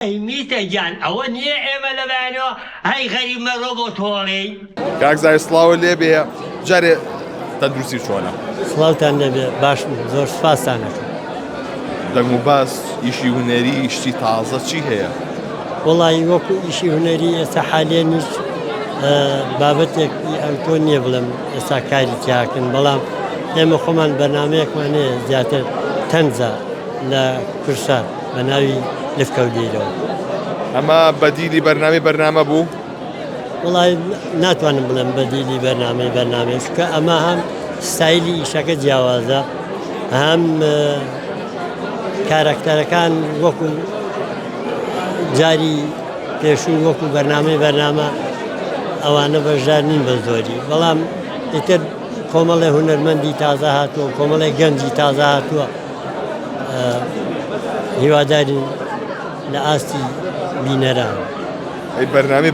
میتە گیان ئەوە نییە ئێمە لەبانەوە هەی غەریبمە ڕۆبۆت هۆڵی کاکزای سڵاوە لێ بێ جارێ تەندروستی چۆنە سڵاوتان لێبێ باش زۆر سپاسانەکەم. دەنگ و باس ئیشی هونەری شتی تازە چی هەیە؟ وڵی وەکو ئیشی هونەری ئێستا حالێنیش بابەتێکی ئەوتۆ نییە بڵم ئێستا کاری تیاکن، بەڵام ئێمە خۆمان بەنامەیەکمان هەیە زیاتر تەنزە لە کورسات بە ناوی لفکەودیرەوە. ئەمە بەدیلی بەرنامە بوو؟ وڵی ناتوانم بڵم بەدیلی بەرنامەیە کە ئەمە هەم ستایلی ئیشەکە جیاوازە، هەم کارەکتەرەکان وەکو جاری پێشوو وەکو بەرنامە ئەوانە بەشدار نین بە زۆری، بەڵام ئیتر کۆمەڵی هونەرمەندی تازە هاتووە، کۆمەڵی گەنجی تازە هاتووە، هیوادارین لە ئاستی بینەران. ئەی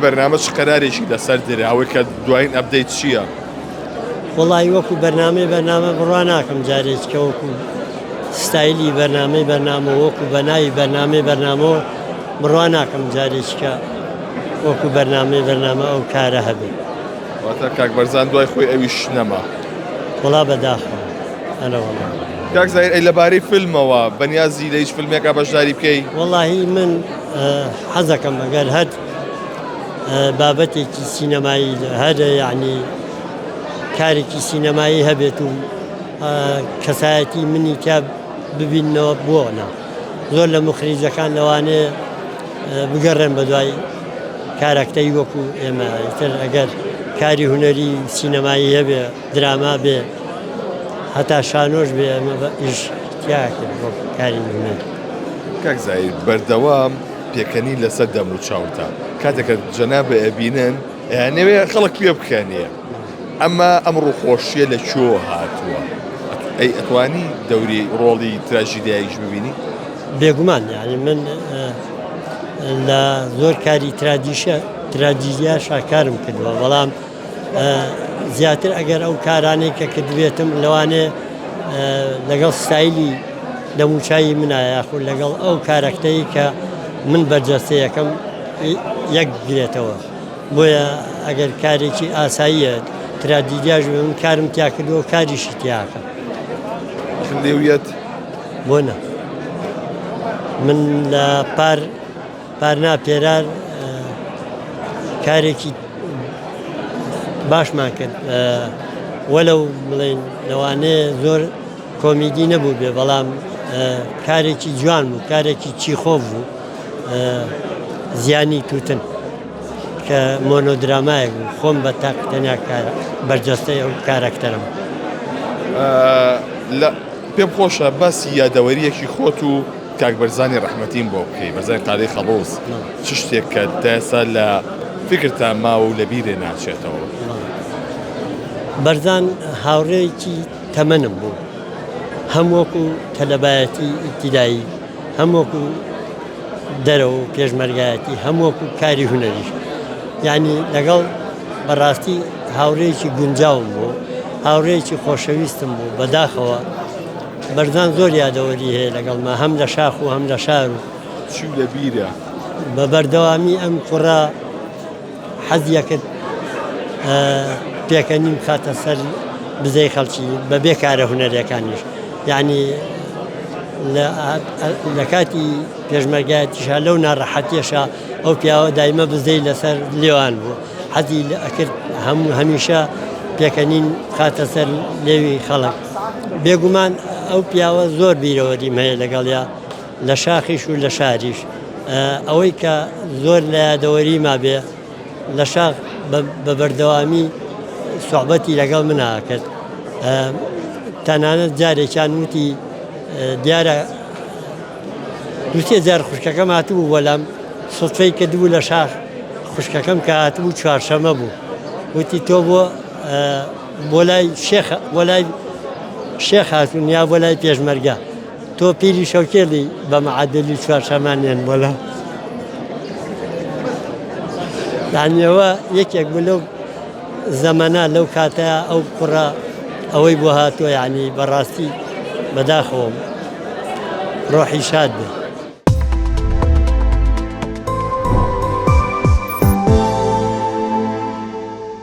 بەرنامە چ قەرارێکی لەسەر دێرە ئەوەی کە دوایین ئەپدەیت چییە؟ وڵی وەکو بەرنامە بڕوا ناکەم جارێککە وەکو ستایلی بەرنامە وەکو بەناوی بەرنامەوە بڕوا ناکەم جارێککە وەکو بەرنامە ئەو کارە هەبێت. واتە کاک بەرزان دوای خۆی ئەویش نەما وڵا بەداخەوە ئەلەوەڵا. کاک زایر ئەی لەبارەی فیلمەوە بەنیازی لە هیچ فیلمێکا بەشداری بکەی؟ وەڵاهی من حەزەکەم ئەگەر هەر بابەتێکی سینەمایی هەر یعنی کارێکی سینەمایی هەبێت و کەسایەتی منی تیا ببینەوە بۆنە زۆر لە مخریجەکان لەوانەیە بگەڕێن بە دوای کارەکتەی وەکو ئێمە تر ئەگەر کاری هونەری سینەمایی هەبێ دراما بێ هەتا شانۆش بێ ئەمە ئیش تیاکرد بۆ کاری هونەر. کاک زایر بەردەوام پێکەنی لەسەر دەم و چاوتە کاتێکە جەنابە ئەبینن یانەوێ خەڵک پێ بکەنیە ئەمە ئەم ڕووخۆشیە لە چۆ هاتووە؟ ئەی ئەتوانی دەوری ڕۆڵی تراژیداییش ببینی؟ بێگومان یعنی من لە زۆر کاری تراجیدیا شاکارم کردووە، بەڵام زیاتر ئەگەر ئەو کارانەی کە کردوێتم لەوانێ لەگەڵ ستایلی دەموچایی منایە یاخود لەگەڵ ئەو کارەکتەی کە من بەرجەستەیەکەم یەک گرێتەوە، بۆیە ئەگەر کارێکی ئاساییە تراجیدیاش من کارم تیا کردووە کاریشی تیاکە لێویەت بۆ نە. من لە پارنا پێرار کارێکی باشمان کرد، وەلەو بڵێن لەوانەیە زۆر کۆمیدی نەبوو بێ، بەڵام کارێکی جوان بوو، کارێکی چیخۆف بوو، زیانی تووتن کە مۆنۆدرامایەک بوو. خۆم بە تاقتەنیا بەرجەستەی ئەو کارەکتەرم. پێم خۆشە باسی یادەوەریەکی خۆت و کاک بەرزانی ڕەحمەتیم بۆ بکەی، بەرزانی قادەی خەڵۆز چ شتێک کە دەسا لە فکرتان ماوە و لە بیرێ ناچێتەوە؟ بەرزان هاوڕێیەکی تەمەنم بوو، هەم وەکو تەلەبایەتی ئیبتیدایی، هەم وەکو دەرەوە و پێشمەرگایەتی، هەم وەکو کاری هونەریش، یعنی لەگەڵ بەڕاستی هاوڕێیەکی گونجاوم بوو، هاوڕێیەکی خۆشەویستم بوو. بەداخەوە بەرزان زۆر یادەوەری هەیە لەگەڵما، هەم لە شاخ و هەم لە شار و چی لە بیرە؟ بە بەردەوامی ئەم کوڕە حەزیە کرد پێکەنیم خاتە سەر بزەی خەڵکی بە بێ کارە هونەریەکانیش، یعنی لە کاتی پێشمەرگایەتیشا لەو ناڕەحەتیەشە ئەو پیاوە دایمە بزەی لەسەر لێوان بوو، حەزی ئەکرد هەمیشە پێکەنین خاتە سەر لێوی خەڵک. بێگومان ئەو پیاوە زۆر بیرەوەریم هەیە لەگەڵیا لە شاخیش و لە شاریش، ئەوەی کە زۆر لە یادەوەری ما بێ لە شاخ بە بەردەوامی سوحبەتی لەگەڵ مناکرد، تەنانەت جارێکیان وتی دیارە دوسێ جار خوشکەکەم هاتبوو، بەڵام سوتفەی کردبوو لە شاخ خوشکەکەم کە هاتبوو چوارشەمە بوو، وتی تۆ بۆ لای شێخ هاتوون یا بۆ لای پێشمەرگە، تۆ پیری شەوکێڵی بە مەعادلی چوارشەمانیان بۆلا. یانیەوە یەکێک بوو لەو زەمانە لەو کاتەیە ئەو کوڕە ئەوەی بۆ هاتووە، یعنی بەڕاستی بەداخەوە ڕۆحی شاد بێ.